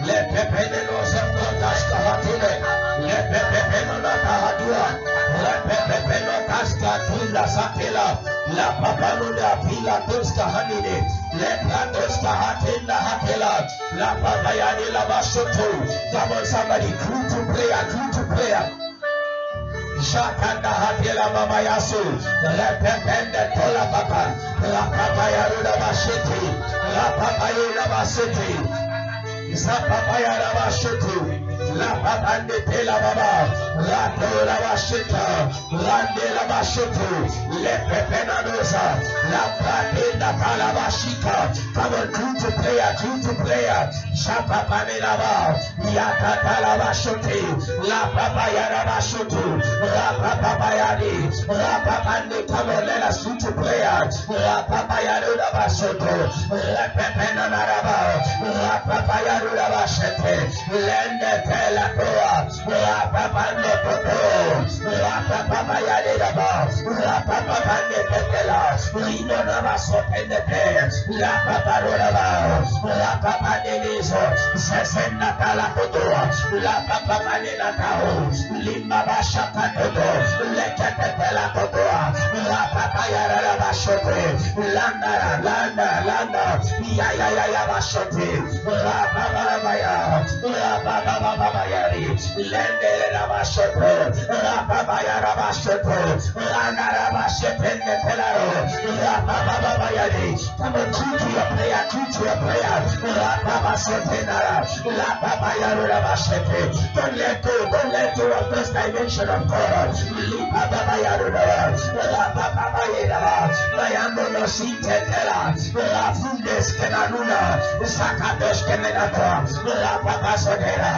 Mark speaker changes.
Speaker 1: Le pepeno zapotas kahatule. Le pepeno la kahadua. Le pepeno kaska tula sapela. La papaluda pila tuska hanine. Le pratos kahatela hatela. La papayani la bashoto. Come on, somebody, clue to prayer. Shakanda hatela mama yasu. La pepende tola papa. La papaya ruda bashiti. La papaya ruda basiti. Zapapaya rabashutu, la papande tela baba, la tola bashita, rande la bashutu, le pepena dosa, la patenda kalabashika. Come on, to prayer. Shapapane lava, yakata la bashuti, la papaya rabashutu, la papabayani, la papande. Come on, let us to prayer. La papaya rabashutu, la pepena naraba, la papaya. Lende tela toa, la papande toto, la papaya de la bas, la papande tetela, lino nava sotende, la paparora, la papade liso, sesenda tala totoa, la papade la tao, limba basha patoto, lekete tela totoa, la papaya la bashote, landa, ya bashote, la Babaya, Rababayari, Lende Rabashoto, Rababaya Rabashoto, Lana Rabashepen Pelaro, Rababayari. Come on, to your prayer, Rababasotenara, Rababaya Rabashete. Don't let go of this dimension of God. Rababaya Rababaya, Mayamo no Sintetela, Rafundes Kenanuna, Sakadosh Kemenata. La papa sodera.